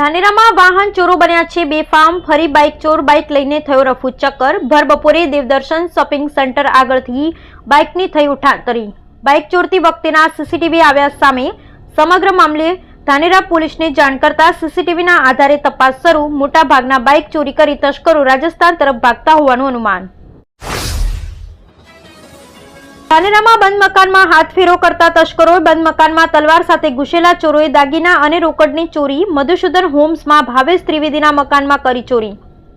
ધાનેરામાં વાહન ચોરો બન્યા છે બેફામ। ફરી બાઇક ચોર બાઇક લઈને થયો રફુ ચક્કર। ભર બપોરે દેવદર્શન શોપિંગ સેન્ટર આગળથી બાઇકની થઈ ઉઠાંતરી। બાઇક ચોરતી વખતેના સીસીટીવી આવ્યા સામે। સમગ્ર મામલે ધાનેરા પોલીસને જાણ કરતા સીસીટીવીના આધારે તપાસ શરૂ। મોટા ભાગના બાઇક ચોરી કરી તસ્કરો રાજસ્થાન તરફ ભાગતા હોવાનું અનુમાન। ધાનેરામાં બંધ મકાનમાં હાથ ફેરો કરતા તસ્કરોએ બંધ મકાનમાં તલવાર સાથે ઘૂસેલા ચોરોએ દાગીના અને રોકડની ચોરી। મધુસૂદન હોમ્સમાં ભાવેશ ત્રિવેદીના મકાનમાં કરી ચોરી।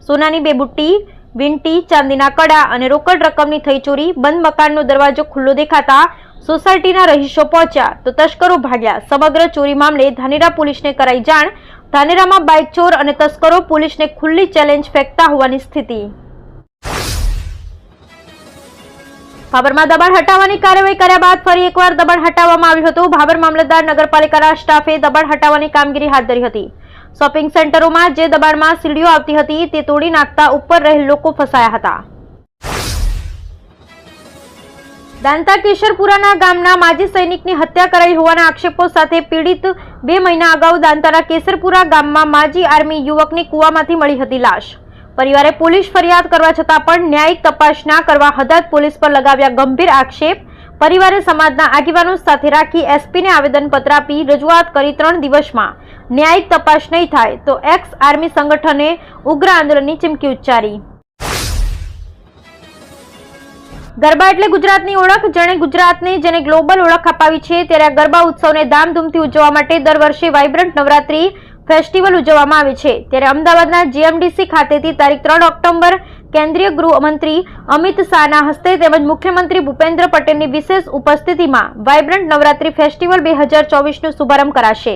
સોનાની બે બુટ્ટી, વીંટી, ચાંદીના કડા અને રોકડ રકમની થઈ ચોરી। બંધ મકાનનો દરવાજો ખુલ્લો દેખાતા સોસાયટીના રહીશો પહોંચ્યા તો તસ્કરો ભાગ્યા। સમગ્ર ચોરી મામલે ધાનેરા પોલીસને કરાઈ જાણ। ધાનેરામાં બાઇક ચોર અને તસ્કરો પોલીસને ખુલ્લી ચેલેન્જ ફેંકતા હોવાની સ્થિતિ। ભાભરમાં દબાણ હટાવવાની કાર્યવાહી કર્યા બાદ ફરી એકવાર દબાણ હટાવવામાં આવ્યું હતું। ભાભર મામલતદાર નગરપાલિકાના સ્ટાફે દબાણ હટાવવાની કામગીરી હાથ ધરી હતી। શોપિંગ સેન્ટરોમાં જે દબાણમાં સીડીઓ આવતી હતી તે તોડી નાખતા ઉપર રહેલ લોકો ફસાયા હતા। દાંતા કેસરપુરાના ગામના માજી સૈનિકની હત્યા કરાઈ હોવાના આક્ષેપો સાથે પીડિત 2 મહિના અગાઉ દાંતાના કેસરપુરા ગામમાં માજી આર્મી યુવકની કૂવામાંથી મળી હતી લાશ। પરિવારે પોલીસ ફરિયાદ કરવા છતાં પણ ન્યાયિક તપાસ ના કરવા હદાદ પોલીસ પર લગાવ્યા ગંભીર આક્ષેપ। પરિવારે સમાજના આગેવાનો સાથે રાખી એસપીને આવેદનપત્ર આપી રજૂઆત કરી 3 દિવસમાં ન્યાયિક તપાસ નહીં થાય તો એક્સ આર્મી સંગઠને ઉગ્ર આંદોલનની ચીમકી ઉચ્ચારી। ગરબા એટલે ગુજરાતની ઓળખ। જેણે ગુજરાતને જેને ગ્લોબલ ઓળખ અપાવી છે ત્યારે આ ગરબા ઉત્સવને ધામધૂમથી ઉજવવા માટે દર વર્ષે વાઇબ્રન્ટ નવરાત્રી ફેસ્ટિવલ ઉજવવામાં આવે છે। ત્યારે અમદાવાદના જીએમડીસી ખાતેથી તારીખ 3 ઓક્ટોબર કેન્દ્રીય ગૃહમંત્રી અમિત શાહના હસ્તે તેમજ મુખ્યમંત્રી ભૂપેન્દ્ર પટેલની વિશેષ ઉપસ્થિતિમાં વાઇબ્રન્ટ નવરાત્રી ફેસ્ટિવલ 2024નો શુભારંભ કરાશે।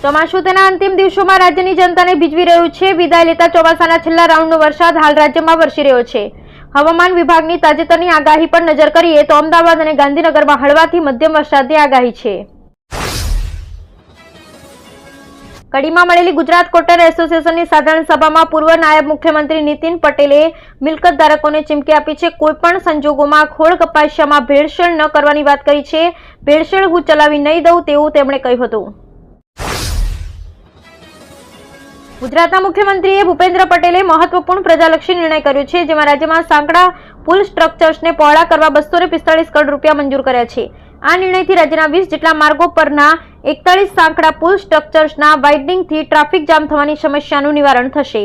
ચોમાસું તેના અંતિમ દિવસોમાં રાજ્યની જનતાને ભીંજવી રહ્યું છે। વિદાય લેતા ચોમાસાના છેલ્લા રાઉન્ડનો વરસાદ હાલ રાજ્યમાં વરસી રહ્યો છે। હવામાન વિભાગની તાજેતરની આગાહી પર નજર કરીએ તો અમદાવાદ અને ગાંધીનગરમાં હળવાથી મધ્યમ વરસાદની આગાહી છે। કડીમાં મળેલી ગુજરાત કોટન એસોસિએશનની સાધારણ સભામાં પૂર્વ નાયબ મુખ્યમંત્રી નીતિન પટેલે મિલકત ધારકોને ચીમકી આપી છે। કોઈપણ સંજોગોમાં ખોળ કપાસિયામાં ભેળસેળ ન કરવાની વાત કરી છે। ભેળસેળ હું ચલાવી નહીં દઉં તેવું તેમણે કહ્યું હતું। ગુજરાતના મુખ્યમંત્રીએ ભૂપેન્દ્ર પટેલે મહત્વપૂર્ણ પ્રજાલક્ષી નિર્ણય કર્યો છે, જેમાં રાજ્યમાં સાંકડા પુલ સ્ટ્રક્ચર્સને પહોળા કરવા 245 કરોડ રૂપિયા મંજૂર કર્યા છે। આ નિર્ણયથી રાજ્યના 20 જેટલા માર્ગો પરના 41 સાંકડા પુલ સ્ટ્રક્ચર્સના વાઇડનિંગથી ટ્રાફિક જામ થવાની સમસ્યાનું નિવારણ થશે।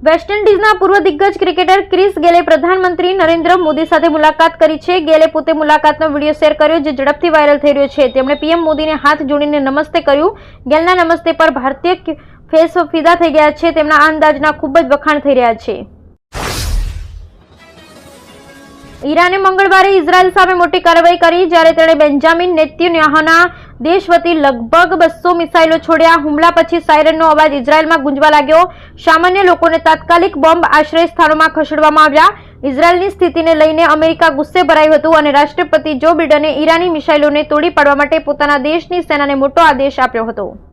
વેસ્ટ ઇન્ડિઝના પૂર્વ દિગ્ગજ ક્રિકેટર ક્રિસ ગેલે પ્રધાનમંત્રી નરેન્દ્ર મોદી સાથે મુલાકાત કરી છે। ગેલે પોતે મુલાકાતનો વિડીયો શેર કર્યો જે ઝડપથી વાયરલ થઈ રહ્યો છે। તેમણે પીએમ મોદીને હાથ જોડીને નમસ્તે કર્યું। ગેલના નમસ્તે પર ભારતીય ફેસ ફિદા થઈ ગયા છે। તેમના આ અંદાજના ખૂબ જ વખાણ થઈ રહ્યા છે। ઈરાને મંગળવારે ઇઝરાયલ સામે મોટી કાર્યવાહી કરી જ્યારે તેણે બેન્જામિન નેતન્યાહુના દેશ વતી લગભગ 200 મિસાઇલો છોડ્યા। હુમલા પછી સાયરનનો અવાજ ઇઝરાયલમાં ગુંજવા લાગ્યો। સામાન્ય લોકોને તાત્કાલિક બોમ્બ આશ્રય સ્થાનોમાં ખસેડવામાં આવ્યા। ઇઝરાયલની સ્થિતિને લઈને અમેરિકા ગુસ્સે ભરાયું હતું અને રાષ્ટ્રપતિ જો બિડને ઈરાની મિસાઇલોને તોડી પાડવા માટે પોતાના દેશની સેનાને મોટો આદેશ આપ્યો હતો।